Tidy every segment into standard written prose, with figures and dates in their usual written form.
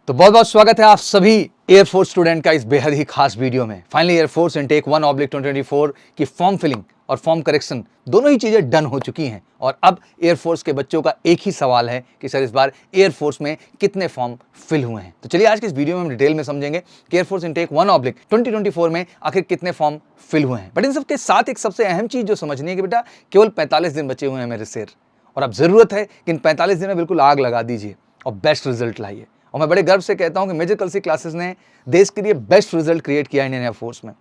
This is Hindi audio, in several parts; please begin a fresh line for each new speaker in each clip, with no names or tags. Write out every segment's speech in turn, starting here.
तो बहुत बहुत स्वागत है आप सभी एयरफोर्स स्टूडेंट का इस बेहद ही खास वीडियो में। फाइनली एयरफोर्स इनटेक 1/2024 की फॉर्म फिलिंग और फॉर्म करेक्शन दोनों ही चीजें डन हो चुकी हैं और अब एयरफोर्स के बच्चों का एक ही सवाल है कि सर इस बार एयरफोर्स में कितने फॉर्म फिल हुए हैं। तो चलिए आज के इस वीडियो में हम डिटेल में समझेंगे कि एयरफोर्स इनटेक 1/2024 में आखिर कितने फॉर्म फिल हुए हैं। बट इन सबके साथ एक सबसे अहम चीज जो समझनी है कि बेटा केवल 45 दिन बचे हुए हैं मेरे शेर, और अब जरूरत है कि इन 45 दिन में बिल्कुल आग लगा दीजिए और बेस्ट रिजल्ट लाइए। और मैं बड़े गर्व से कहता हूं कि मेजर कलसी क्लासेस ने देश के लिए बेस्ट रिजल्ट क्रिएट किया इंडियन एयरफोर्स में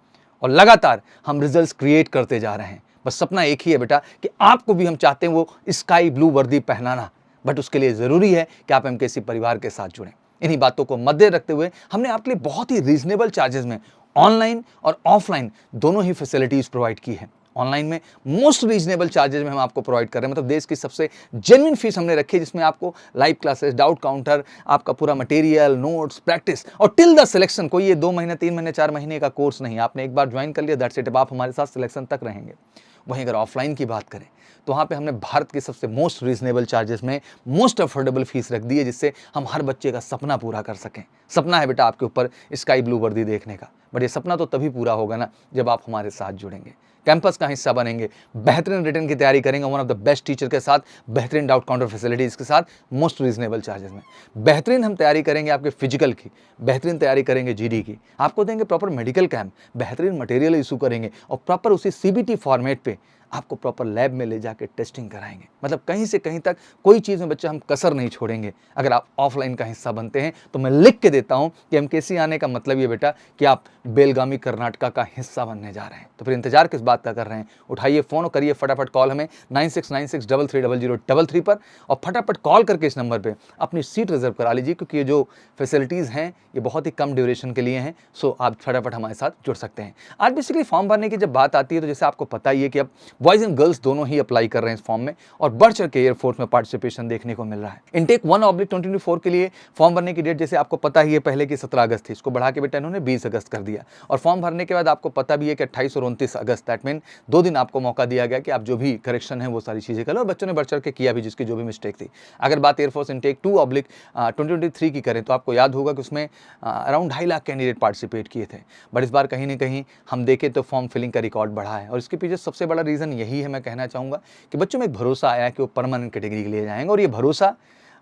और लगातार हम रिजल्ट्स क्रिएट करते जा रहे हैं। बस सपना एक ही है बेटा कि आपको भी हम चाहते हैं वो स्काई ब्लू वर्दी पहनाना, बट उसके लिए जरूरी है कि आप एमकेसी परिवार के साथ जुड़ें। इन्हीं बातों को मद्दे रखते हुए हमने आपके लिए बहुत ही रीजनेबल चार्जेस में ऑनलाइन और ऑफलाइन दोनों ही फैसिलिटीज प्रोवाइड की है। ऑनलाइन में मोस्ट रीजनेबल चार्जेस में हम आपको प्रोवाइड कर रहे हैं, मतलब देश की सबसे जेन्युइन फीस हमने रखी है, जिसमें आपको लाइव क्लासेस, डाउट काउंटर, आपका पूरा मटेरियल, नोट्स, प्रैक्टिस और टिल द सिलेक्शन। कोई ये 2 महीने, 3 महीने, 4 महीने का कोर्स नहीं, आपने एक बार ज्वाइन कर लिया दैट्स इट, अब आप हमारे साथ सिलेक्शन तक रहेंगे। वहीं अगर ऑफलाइन की बात करें तो वहाँ पे हमने भारत के सबसे मोस्ट रीजनेबल चार्जेस में मोस्ट अफोर्डेबल फीस रख दी है, जिससे हम हर बच्चे का सपना पूरा कर सकें। सपना है बेटा आपके ऊपर स्काई ब्लू वर्दी देखने का, बट ये सपना तो तभी पूरा होगा ना जब आप हमारे साथ जुड़ेंगे, कैंपस का हिस्सा बनेंगे, बेहतरीन रिटर्न की तैयारी करेंगे, one of the best teacher के साथ, बेहतरीन डाउट काउंटर फैसिलिटीज के साथ, मोस्ट रीजनेबल चार्जेस में। बेहतरीन हम तैयारी करेंगे आपके फिजिकल की, बेहतरीन तैयारी करेंगे जीडी की, आपको देंगे प्रॉपर मेडिकल कैंप, बेहतरीन मटेरियल इशू करेंगे और प्रॉपर उसी सीबीटी फॉर्मेट पे आपको प्रॉपर लैब में ले जाके टेस्टिंग कराएंगे। मतलब कहीं से कहीं तक कोई चीज़ में बच्चा हम कसर नहीं छोड़ेंगे। अगर आप ऑफलाइन का हिस्सा बनते हैं तो मैं लिख के देता हूं कि एमकेसी आने का मतलब ये बेटा कि आप बेलगामी कर्नाटका का हिस्सा बनने जा रहे हैं। तो फिर इंतजार किस बात का कर रहे हैं? उठाइए फोन और करिए फटाफट कॉल हमें 9696330003 पर, और फटाफट कॉल करके इस नंबर पर अपनी सीट रिजर्व करा लीजिए, क्योंकि ये जो फैसिलिटीज़ हैं ये बहुत ही कम ड्यूरेशन के लिए हैं। सो आप फटाफट हमारे साथ जुड़ सकते हैं। आज बेसिकली फॉर्म भरने की जब बात आती है तो जैसे आपको पता ही है कि अब बॉयज एंड गर्ल्स दोनों ही अप्लाई कर रहे हैं इस फॉर्म में और बढ़ चढ़ के एयरफोर्स में पार्टिसिपेशन देखने को मिल रहा है। इनटेक 1/2024 के लिए फॉर्म भरने की डेट जैसे आपको पता ही है पहले की 17 अगस्त थी, इसको बढ़ा के बेटा इन्होंने 20 अगस्त कर दिया। और फॉर्म भरने के बाद आपको पता भी है कि 28 और 29 अगस्त, दैट मीन 2 दिन आपको मौका दिया गया कि आप जो भी करेक्शन है वो सारी चीजें कर लो, और बच्चों ने बढ़ चढ़ के किया भी जिसकी जो भी मिस्टेक थी। अगर बात एयरफोर्स इनटेक 2/2023 की करें तो आपको याद होगा कि उसमें अराउंड 2.5 लाख कैंडिडेट पार्टिसिपेट किए थे। बट इस बार कहीं ना कहीं हम देखें तो फॉर्म फिलिंग का रिकॉर्ड बढ़ा है और इसके पीछे सबसे बड़ा रीजन यही है, मैं कहना चाहूँगा कि बच्चों में एक भरोसा आया कि वो परमानेंट कैटेगरी के लिए जाएंगे, और ये भरोसा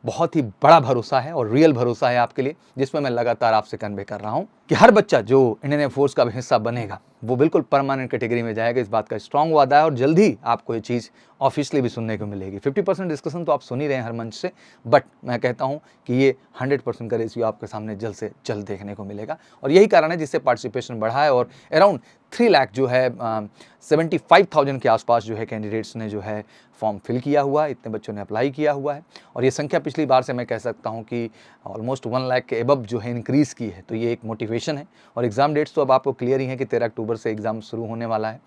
बहुत ही बड़ा भरोसा है और रियल भरोसा है आपके लिए, जिसमें मैं लगातार आपसे कन्वे कर रहा हूँ कि हर बच्चा जो इंडियन एयरफोर्स का हिस्सा बनेगा वो बिल्कुल परमानेंट कैटेगरी में जाएगा। इस बात का स्ट्रांग वादा है और जल्द ही आपको ये चीज़ ऑफिशियली भी सुनने को मिलेगी। 50% डिस्कशन तो आप सुन ही रहे हैं हर मंच से, बट मैं कहता हूँ कि ये 100% का रेशियो आपके सामने जल्द से जल्द देखने को मिलेगा। और यही कारण है जिससे पार्टिसिपेशन बढ़ा है और अराउंड 3 लाख जो है 75,000 के आसपास जो है कैंडिडेट्स ने जो है फॉर्म फिल किया हुआ है, इतने बच्चों ने अप्लाई किया हुआ है। और ये संख्या पिछली बार से मैं कह सकता हूँ कि ऑलमोस्ट 1 लाख के एबव जो है इंक्रीज़ की है, तो ये एक मोटिवेशन है। और एग्ज़ाम डेट्स तो अब आपको क्लियर ही है कि 13 अक्टूबर से एग्ज़ाम शुरू होने वाला है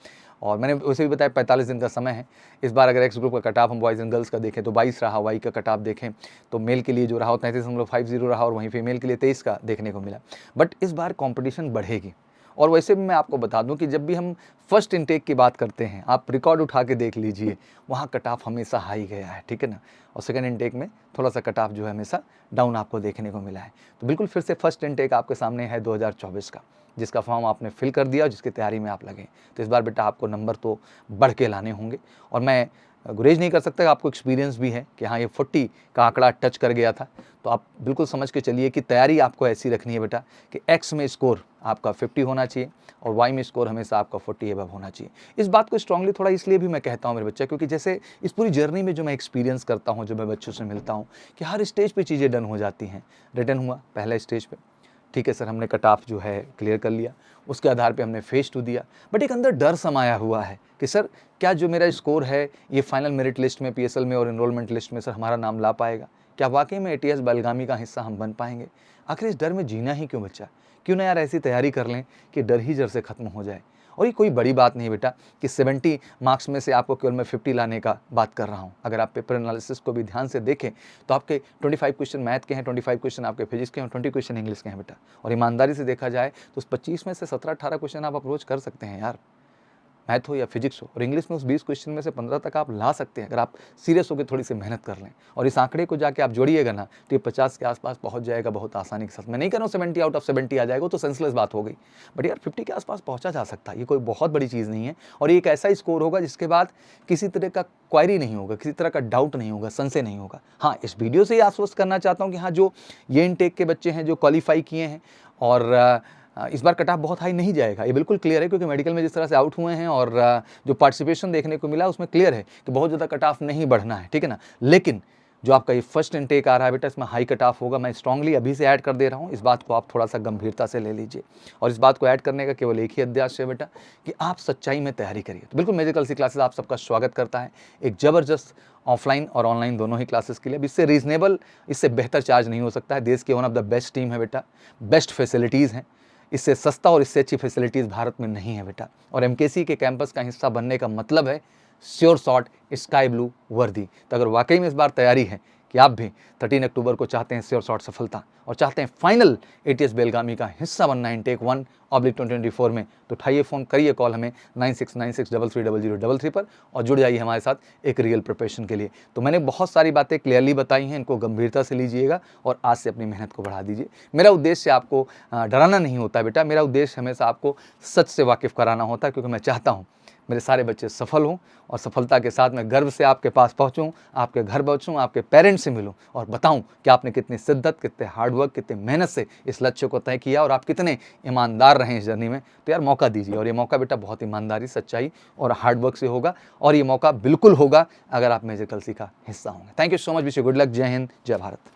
और मैंने वैसे भी बताया 45 दिन का समय है। इस बार अगर एक्स ग्रुप का कट ऑफ हम बॉयज़ एंड गर्ल्स का देखें तो 22 रहा, वाई का कट ऑफ देखें तो मेल के लिए जो रहा 33.50 रहा और वहीं फीमेल के लिए 23 का देखने को मिला। बट इस बार कॉम्पिटिशन बढ़ेगी। और वैसे भी मैं आपको बता दूं कि जब भी हम फर्स्ट इनटेक की बात करते हैं, आप रिकॉर्ड उठा के देख लीजिए, वहाँ कट ऑफ हमेशा हाई गया है, ठीक है ना। और सेकंड इनटेक में थोड़ा सा कट ऑफ जो है हमेशा डाउन आपको देखने को मिला है। तो बिल्कुल फिर से फर्स्ट इनटेक आपके सामने है 2024 का, जिसका फॉर्म आपने फिल कर दिया और जिसकी तैयारी में आप लगे। तो इस बार बेटा आपको नंबर तो बढ़ के लाने होंगे। और मैं गुरेज नहीं कर सकता, आपको एक्सपीरियंस भी है कि हाँ ये 40 का आंकड़ा टच कर गया था। तो आप बिल्कुल समझ के चलिए कि तैयारी आपको ऐसी रखनी है बेटा कि एक्स में स्कोर आपका 50 होना चाहिए और वाई में स्कोर हमेशा आपका 40 एबव होना चाहिए। इस बात को स्ट्रांगली थोड़ा इसलिए भी मैं कहता हूँ मेरे बच्चा, क्योंकि जैसे इस पूरी जर्नी में जो मैं एक्सपीरियंस करता हूँ, जो मैं बच्चों से मिलता हूँ, कि हर स्टेज पे चीज़ें डन हो जाती हैं। रिटर्न हुआ पहला स्टेज पे, ठीक है सर, हमने कट ऑफ जो है क्लियर कर लिया, उसके आधार पे हमने फेज 2 दिया। बट एक अंदर डर समाया हुआ है कि सर क्या जो मेरा स्कोर है ये फाइनल मेरिट लिस्ट में, पीएसएल में और एनरोलमेंट लिस्ट में सर हमारा नाम ला पाएगा? क्या वाकई में एटीएस बेलगामी का हिस्सा हम बन पाएंगे? आखिर इस डर में जीना ही क्यों बच्चा? क्यों ना यार ऐसी तैयारी कर लें कि डर ही जड़ से खत्म हो जाए। और ये कोई बड़ी बात नहीं बेटा कि 70 मार्क्स में से आपको केवल मैं 50 लाने का बात कर रहा हूँ। अगर आप पेपर एनालिसिस को भी ध्यान से देखें तो आपके 25 क्वेश्चन मैथ के हैं, 25 क्वेश्चन आपके फिजिक्स के हैं, 20 क्वेश्चन इंग्लिश के हैं बेटा। और ईमानदारी से देखा जाए तो उस 25 में से 17-18 क्वेश्चन आप अप्रोच कर सकते हैं यार। मैथ हो या फिजिक्स हो, और इंग्लिश में उस 20 क्वेश्चन में से 15 तक आप ला सकते हैं अगर आप सीरियस होकर थोड़ी सी मेहनत कर लें। और इस आंकड़े को जाके आप जोड़िएगा ना तो ये 50 के आसपास पहुंच जाएगा बहुत आसानी के साथ। मैं नहीं कह रहा हूँ 70 आउट ऑफ 70 आ जाएगा, तो सेंसलेस बात हो गई, बट यार 50 के आसपास पहुंचा जा सकता है। ये कोई बहुत बड़ी चीज़ नहीं है, और ये एक ऐसा स्कोर होगा जिसके बाद किसी तरह का क्वायरी नहीं होगा, किसी तरह का डाउट नहीं होगा, संशय नहीं होगा। हाँ, इस वीडियो से ये आश्वस्त करना चाहता हूँ कि हाँ, जो ये इनटेक के बच्चे हैं जो क्वालिफाई किए हैं, और इस बार कट ऑफ बहुत हाई नहीं जाएगा, ये बिल्कुल क्लियर है, क्योंकि मेडिकल में जिस तरह से आउट हुए हैं और जो पार्टिसिपेशन देखने को मिला उसमें क्लियर है कि बहुत ज़्यादा कट ऑफ नहीं बढ़ना है, ठीक है ना। लेकिन जो आपका ये फर्स्ट इनटेक आ रहा है बेटा, इसमें हाई कट ऑफ होगा। मैं स्ट्रांगली अभी से ऐड कर दे रहा हूँ, इस बात को आप थोड़ा सा गंभीरता से ले लीजिए। और इस बात को ऐड करने का केवल एक ही उद्देश्य है बेटा कि आप सच्चाई में तैयारी करिए। तो बिल्कुल मेजिकल सी क्लासेस आप सबका स्वागत करता है, एक ज़बरदस्त ऑफलाइन और ऑनलाइन दोनों ही क्लासेस के लिए। इससे रीजनेबल, इससे बेहतर चार्ज नहीं हो सकता है। देश के one of the best team है बेटा, बेस्ट फैसिलिटीज़ हैं, इससे सस्ता और इससे अच्छी फैसिलिटीज़ भारत में नहीं है बेटा। और एमकेसी के कैंपस का हिस्सा बनने का मतलब है श्योर शॉट स्काई ब्लू वर्दी। तो अगर वाकई में इस बार तैयारी है कि आप भी 13 अक्टूबर को चाहते हैं श्योर शॉट सफलता और चाहते हैं फाइनल ATS बेलगामी का हिस्सा बनना इनटेक 1/2024 में, तो उठाइए फ़ोन, करिए कॉल हमें 9696330033 पर और जुड़ जाइए हमारे साथ एक रियल प्रिपरेशन के लिए। तो मैंने बहुत सारी बातें क्लियरली बताई हैं, इनको गंभीरता से लीजिएगा और आज से अपनी मेहनत को बढ़ा दीजिए। मेरा उद्देश्य आपको डराना नहीं होता बेटा, मेरा उद्देश्य हमेशा आपको सच से वाकिफ़ कराना होता है, क्योंकि मैं चाहता हूँ मेरे सारे बच्चे सफल हों और सफलता के साथ मैं गर्व से आपके पास पहुंचूं, आपके घर पहुंचूं, आपके पेरेंट्स से मिलूं और बताऊं कि आपने कितनी शिद्दत, कितने हार्डवर्क, कितने मेहनत से इस लक्ष्य को तय किया और आप कितने ईमानदार रहे इस जर्नी में। तो यार मौका दीजिए, और ये मौका बेटा बहुत ईमानदारी, सच्चाई और हार्डवर्क से होगा, और ये मौका बिल्कुल होगा अगर आप मेजिकल सी का हिस्सा होंगे। Thank you so much, wish you good luck. जय हिंद, जय भारत।